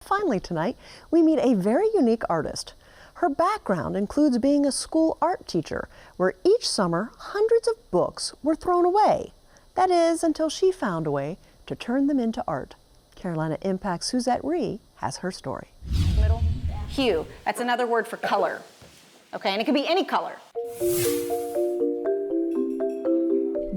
Finally tonight, we meet a very unique artist. Her background includes being a school art teacher, where each summer hundreds of books were thrown away. That is, until she found a way to turn them into art. Carolina Impact's Suzette Rhee has her story. Middle. Hue, that's another word for color. Okay, and it can be any color.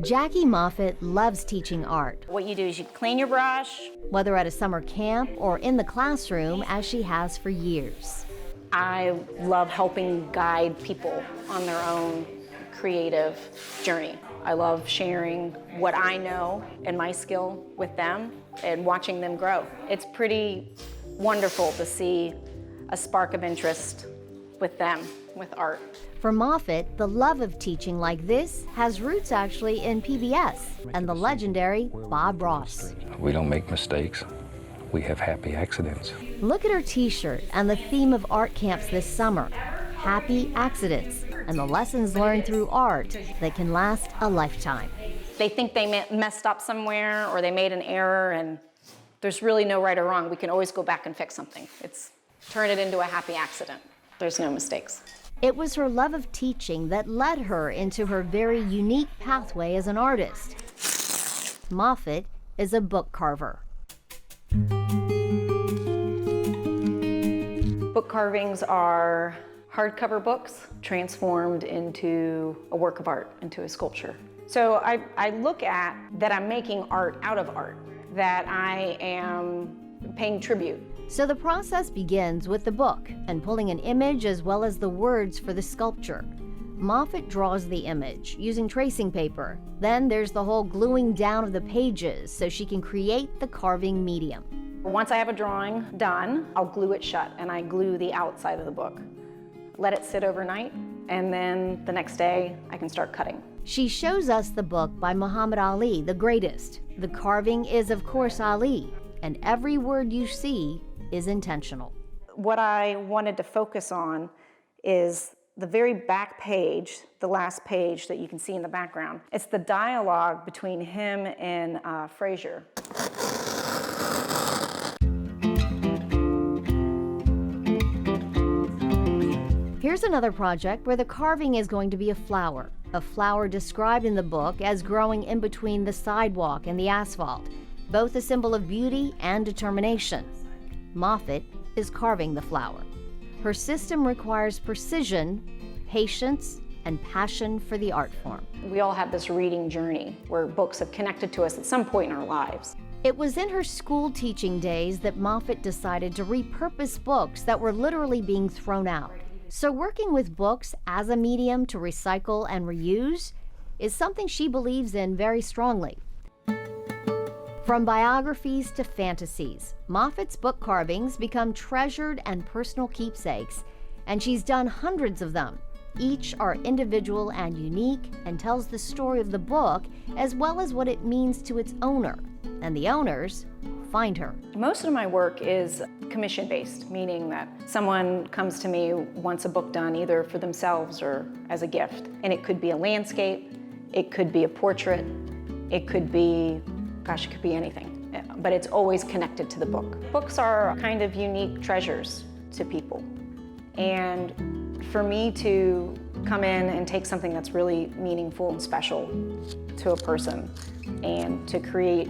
Jackie Moffitt loves teaching art. What you do is you clean your brush. Whether at a summer camp or in the classroom, as she has for years. I love helping guide people on their own creative journey. I love sharing what I know and my skill with them and watching them grow. It's pretty wonderful to see a spark of interest with them, with art. For Moffitt, the love of teaching like this has roots actually in PBS and the legendary Bob Ross. We don't make mistakes. We have happy accidents. Look at her t-shirt and the theme of art camps this summer, Happy Accidents, and the lessons learned through art that can last a lifetime. They think they messed up somewhere or they made an error, and there's really no right or wrong. We can always go back and fix something. It's turn it into a happy accident. There's no mistakes. It was her love of teaching that led her into her very unique pathway as an artist. Moffitt is a book carver. Book carvings are hardcover books transformed into a work of art, into a sculpture. So I look at that I'm making art out of art, that I am paying tribute. So the process begins with the book and pulling an image as well as the words for the sculpture. Moffitt draws the image using tracing paper. Then there's the whole gluing down of the pages so she can create the carving medium. Once I have a drawing done, I'll glue it shut, and I glue the outside of the book. Let it sit overnight, and then the next day I can start cutting. She shows us the book by Muhammad Ali, the greatest. The carving is, of course, Ali, and every word you see is intentional. What I wanted to focus on is the very back page, the last page that you can see in the background. It's the dialogue between him and Frazier. Here's another project where the carving is going to be a flower described in the book as growing in between the sidewalk and the asphalt, both a symbol of beauty and determination. Moffitt is carving the flower. Her system requires precision, patience, and passion for the art form. We all have this reading journey where books have connected to us at some point in our lives. It was in her school teaching days that Moffitt decided to repurpose books that were literally being thrown out. So working with books as a medium to recycle and reuse is something she believes in very strongly. From biographies to fantasies, Moffitt's book carvings become treasured and personal keepsakes, and she's done hundreds of them. Each are individual and unique and tells the story of the book as well as what it means to its owner. And the owners find her. Most of my work is commission-based, meaning that someone comes to me, wants a book done either for themselves or as a gift. And it could be a landscape, it could be a portrait, it could be, gosh, it could be anything. But it's always connected to the book. Books are kind of unique treasures to people. And for me to come in and take something that's really meaningful and special to a person and to create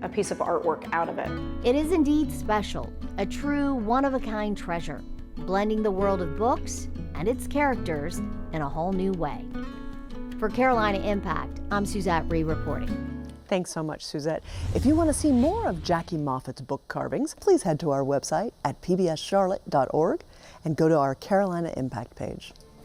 a piece of artwork out of it. It is indeed special, a true one-of-a-kind treasure, blending the world of books and its characters in a whole new way. For Carolina Impact, I'm Suzette Rhee reporting. Thanks so much, Suzette. If you want to see more of Jackie Moffitt's book carvings, please head to our website at pbscharlotte.org and go to our Carolina Impact page.